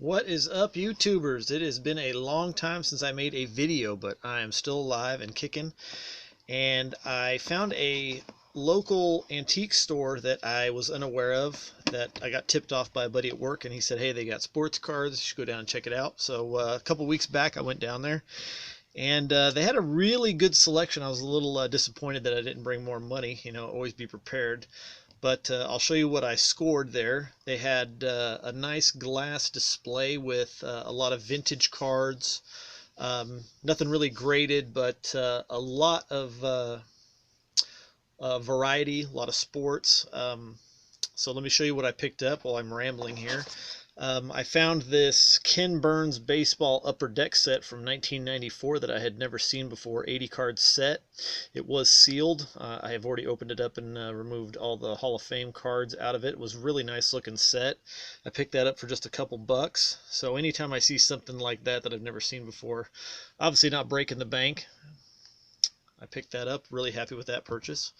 What is up, YouTubers? It has been a long time since I made a video, but I am still alive and kicking. And I found a local antique store that I was unaware of, that I got tipped off by a buddy at work, and he said, hey, they got sports cards, you should go down and check it out. So a couple weeks back I went down there, and they had a really good selection. I was a little disappointed that I didn't bring more money, always be prepared. But I'll show you what I scored there. They had a nice glass display with a lot of vintage cards. Nothing really graded, but a lot of variety, a lot of sports. So let me show you what I picked up while I'm rambling here. I found this Ken Burns baseball upper deck set from 1994 that I had never seen before, 80 card set. It was sealed. I have already opened it up and removed all the Hall of Fame cards out of it. It was a really nice looking set. I picked that up for just a couple bucks. So anytime I see something like that I've never seen before, obviously not breaking the bank, I picked that up. Really happy with that purchase.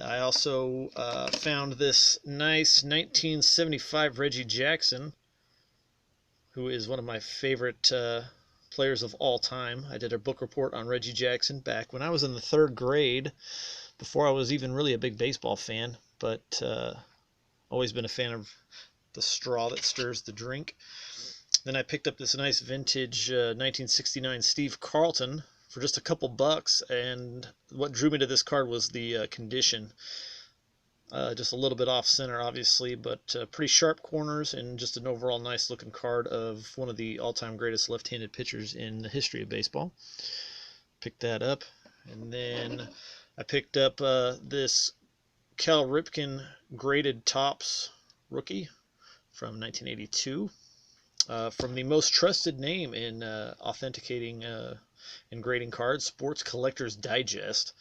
I also found this nice 1975 Reggie Jackson, who is one of my favorite players of all time. I did a book report on Reggie Jackson back when I was in the 3rd grade, before I was even really a big baseball fan, but always been a fan of the straw that stirs the drink. Then I picked up this nice vintage 1969 Steve Carlton for just a couple bucks, and what drew me to this card was the condition. Just a little bit off center, obviously, but pretty sharp corners, and just an overall nice looking card of one of the all-time greatest left-handed pitchers in the history of baseball. Picked that up. And then I picked up this Cal Ripken graded Topps rookie from 1982, from the most trusted name in authenticating and grading cards, Sports Collector's Digest.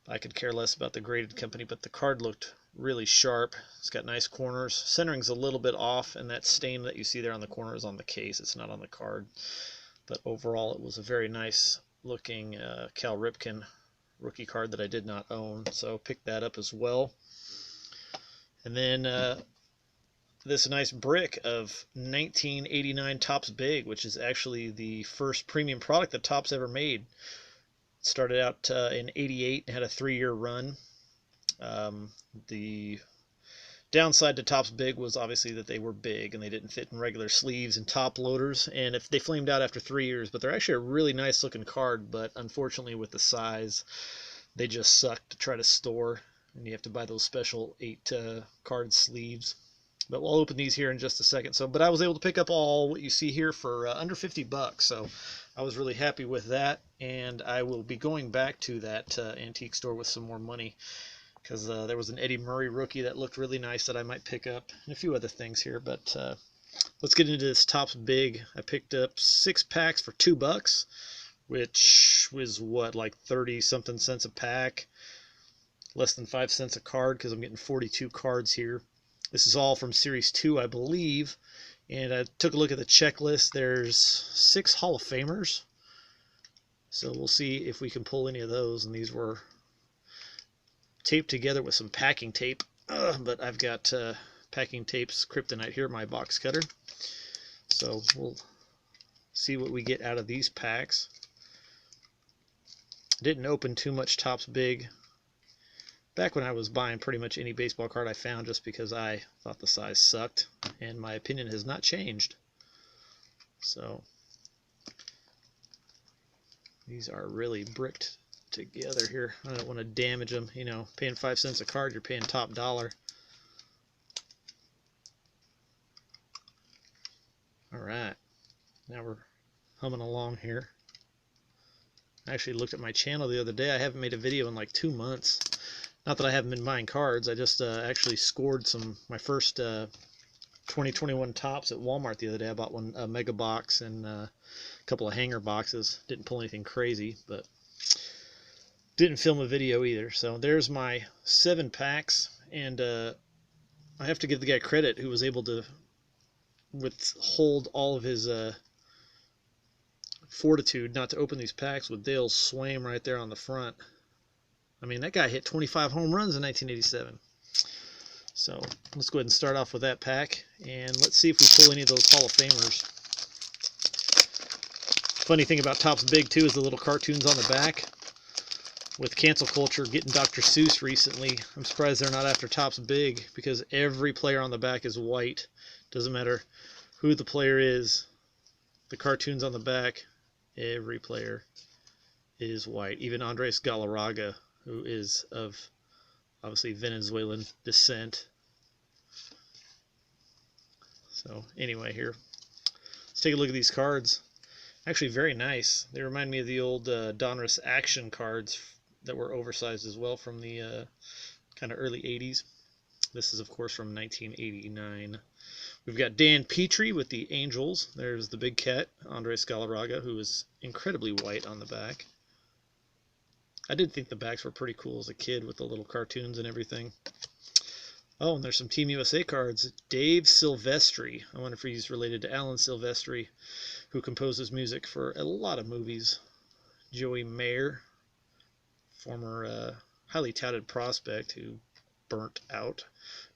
I could care less about the graded company, but the card looked really sharp. It's got nice corners. Centering's a little bit off, and that stain that you see there on the corner is on the case. It's not on the card. But overall, it was a very nice looking Cal Ripken rookie card that I did not own, so picked that up as well. And then this nice brick of 1989 Topps Big, which is actually the first premium product that Topps ever made. It started out in '88 and had a 3-year run. The downside to Topps Big was obviously that they were big and they didn't fit in regular sleeves and top loaders, and if they flamed out after 3 years. But they're actually a really nice looking card, but unfortunately with the size, they just suck to try to store, and you have to buy those special 8 card sleeves. But we'll open these here in just a second. But I was able to pick up all what you see here for under 50 bucks. So I was really happy with that, and I will be going back to that antique store with some more money, because there was an Eddie Murray rookie that looked really nice that I might pick up, and a few other things here. But let's get into this Topps Big. I picked up 6 packs for $2, which was what, like 30 something cents a pack, less than 5 cents a card, because I'm getting 42 cards here. This is all from Series 2, I believe, and I took a look at the checklist. There's 6 Hall of Famers, so we'll see if we can pull any of those, and these were taped together with some packing tape, but I've got packing tape's kryptonite here, my box cutter, so we'll see what we get out of these packs. Didn't open too much Topps Big back when I was buying pretty much any baseball card I found, just because I thought the size sucked, and my opinion has not changed. So these are really bricked together here. I don't want to damage them. Paying 5 cents a card, you're paying top dollar. Alright, now we're humming along here. I actually looked at my channel the other day. I haven't made a video in like 2 months. Not that I haven't been buying cards, I just actually scored my first 2021 Topps at Walmart the other day. I bought a mega box and a couple of hanger boxes. Didn't pull anything crazy, but didn't film a video either. So there's my 7 packs, and I have to give the guy credit who was able to withhold all of his fortitude not to open these packs with Dale Swaim right there on the front. I mean, that guy hit 25 home runs in 1987. So let's go ahead and start off with that pack, and let's see if we pull any of those Hall of Famers. Funny thing about Topps Big, too, is the little cartoons on the back. With cancel culture getting Dr. Seuss recently, I'm surprised they're not after Topps Big, because every player on the back is white. Doesn't matter who the player is. The cartoons on the back, every player is white. Even Andres Galarraga, who is of obviously Venezuelan descent. So anyway, here, let's take a look at these cards. Actually, very nice. They remind me of the old Donruss Action cards that were oversized as well from the kind of early 80s. This is, of course, from 1989. We've got Dan Petrie with the Angels. There's the big cat, Andres Galarraga, who is incredibly white on the back. I did think the backs were pretty cool as a kid with the little cartoons and everything. Oh, and there's some Team USA cards. Dave Silvestri. I wonder if he's related to Alan Silvestri, who composes music for a lot of movies. Joey Mayer, former highly touted prospect who burnt out.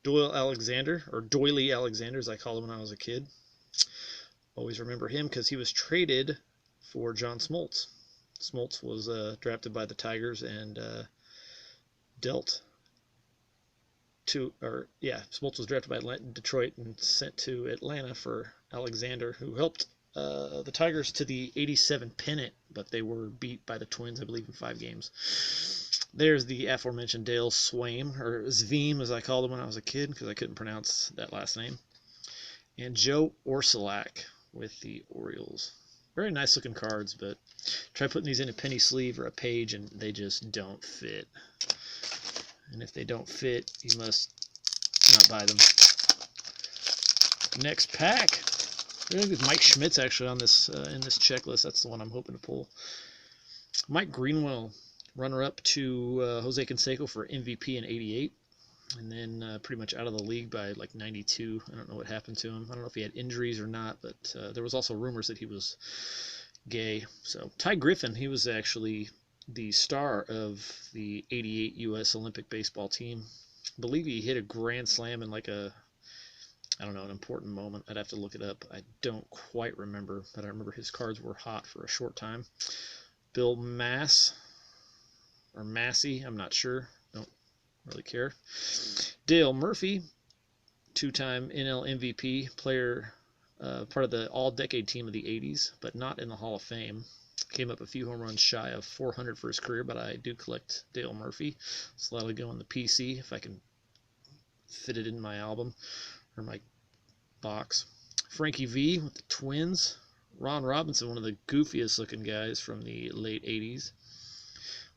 Doyle Alexander, or Doily Alexander as I called him when I was a kid. Always remember him because he was traded for John Smoltz. Smoltz was drafted by the Tigers and Smoltz was drafted by Detroit and sent to Atlanta for Alexander, who helped the Tigers to the 87 pennant, but they were beat by the Twins, I believe, in 5 games. There's the aforementioned Dale Swaim, or Zvim as I called him when I was a kid, because I couldn't pronounce that last name. And Joe Orsulak with the Orioles. Very nice looking cards, but try putting these in a penny sleeve or a page and they just don't fit. And if they don't fit, you must not buy them. Next pack. I think Mike Schmidt's actually on this in this checklist. That's the one I'm hoping to pull. Mike Greenwell, runner-up to Jose Canseco for MVP in '88, and then pretty much out of the league by like '92. I don't know what happened to him. I don't know if he had injuries or not, but there was also rumors that he was gay. So Ty Griffin, he was actually the star of the '88 U.S. Olympic baseball team. I believe he hit a grand slam in like an important moment. I'd have to look it up. I don't quite remember, but I remember his cards were hot for a short time. Bill Mass, or Massey, I'm not sure. Don't really care. Dale Murphy, 2-time NL MVP player, part of the all-decade team of the 80s, but not in the Hall of Fame. Came up a few home runs shy of 400 for his career, but I do collect Dale Murphy. So that'll go on the PC if I can fit it in my album or my box. Frankie V with the Twins. Ron Robinson, one of the goofiest looking guys from the late 80s.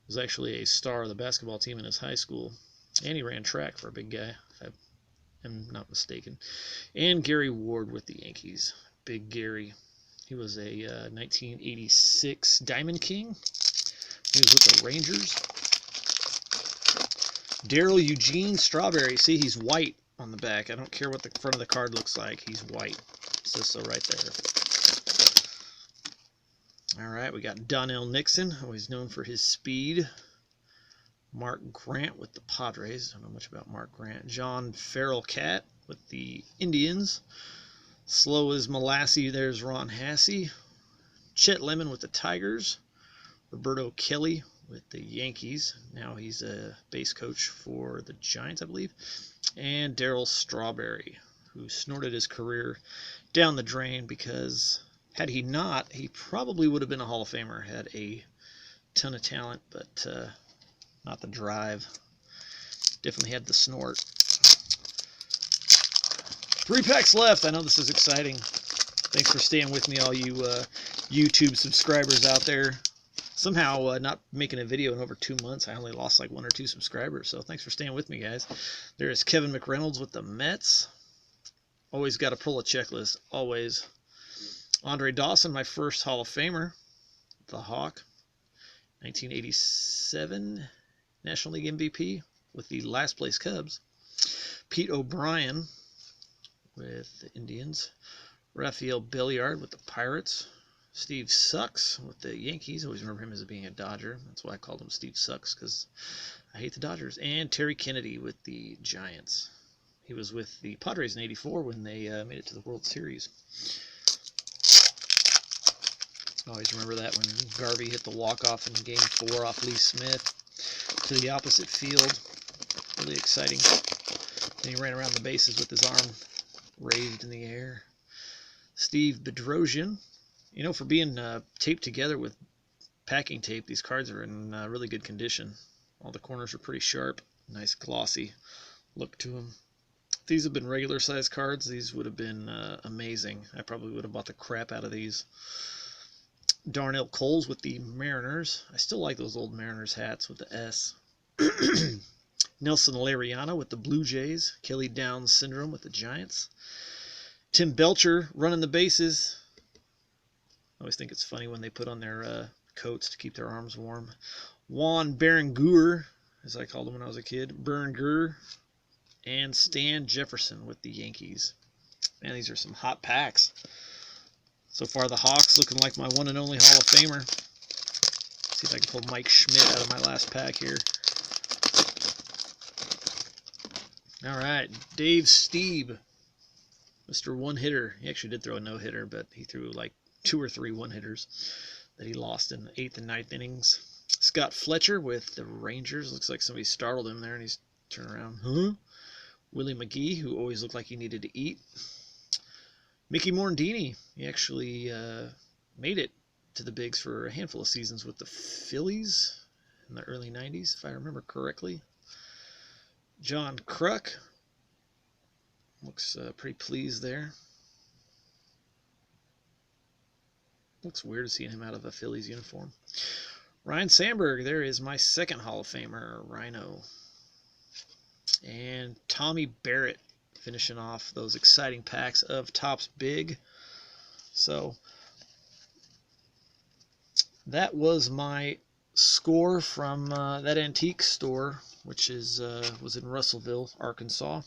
Was actually a star of the basketball team in his high school. And he ran track for a big guy, if I am not mistaken. And Gary Ward with the Yankees. Big Gary. He was a 1986 Diamond King. He was with the Rangers. Daryl Eugene Strawberry. See, he's white on the back. I don't care what the front of the card looks like. He's white. It says so right there. All right, we got Donnell Nixon, always known for his speed. Mark Grant with the Padres. Don't know much about Mark Grant. John Farrell Cat with the Indians. Slow as Molassie, there's Ron Hassey. Chet Lemon with the Tigers. Roberto Kelly with the Yankees. Now he's a base coach for the Giants, I believe. And Darryl Strawberry, who snorted his career down the drain because had he not, he probably would have been a Hall of Famer. Had a ton of talent, but not the drive. Definitely had the snort. 3 packs left. I know this is exciting. Thanks for staying with me, all you YouTube subscribers out there. Somehow not making a video in over 2 months. I only lost like 1 or 2 subscribers, so thanks for staying with me, guys. There's Kevin McReynolds with the Mets. Always got to pull a checklist, always. Andre Dawson, my first Hall of Famer, the Hawk. 1987 National League MVP with the last place Cubs. Pete O'Brien with the Indians. Rafael Belliard with the Pirates. Steve Sucks with the Yankees. Always remember him as being a Dodger. That's why I called him Steve Sucks, because I hate the Dodgers. And Terry Kennedy with the Giants. He was with the Padres in '84 when they made it to the World Series. I always remember that when Garvey hit the walk-off in Game 4 off Lee Smith to the opposite field. Really exciting. Then he ran around the bases with his arm raised in the air. Steve Bedrosian. You know, for being taped together with packing tape, these cards are in really good condition. All the corners are pretty sharp. Nice glossy look to them. If these have been regular size cards, these would have been amazing. I probably would have bought the crap out of these. Darnell Coles with the Mariners. I still like those old Mariners hats with the S. Nelson Lariano with the Blue Jays. Kelly Downs Syndrome with the Giants. Tim Belcher running the bases. I always think it's funny when they put on their coats to keep their arms warm. Juan Berenguer, as I called him when I was a kid. Berenguer. And Stan Jefferson with the Yankees. Man, these are some hot packs. So far, the Hawks looking like my one and only Hall of Famer. See if I can pull Mike Schmidt out of my last pack here. All right, Dave Stieb, Mr. One-Hitter. He actually did throw a no-hitter, but he threw like 2 or 3 one-hitters that he lost in the 8th and 9th innings. Scott Fletcher with the Rangers. Looks like somebody startled him there, and he's turning around. Huh? Willie McGee, who always looked like he needed to eat. Mickey Morandini, he actually made it to the bigs for a handful of seasons with the Phillies in the early 90s, if I remember correctly. John Kruk, looks pretty pleased there. Looks weird seeing him out of a Phillies uniform. Ryan Sandberg, there is my second Hall of Famer, Rhino. And Tommy Barrett, finishing off those exciting packs of Topps Big. So that was my score from that antique store, which is was in Russellville, Arkansas.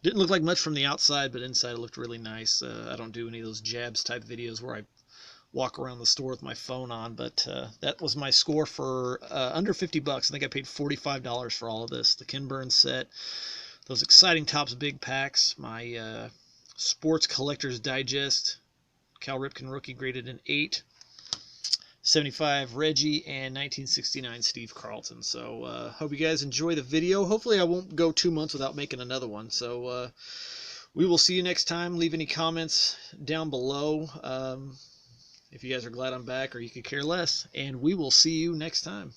Didn't look like much from the outside, but inside it looked really nice. I don't do any of those jabs type videos where I walk around the store with my phone on, but that was my score for under 50 bucks. I think I paid $45 for all of this. The Ken Burns set, those exciting Topps Big packs, my Sports Collector's Digest, Cal Ripken rookie graded an 8, 75 Reggie, and 1969 Steve Carlton. So hope you guys enjoy the video. Hopefully I won't go 2 months without making another one. So we will see you next time. Leave any comments down below if you guys are glad I'm back or you could care less. And we will see you next time.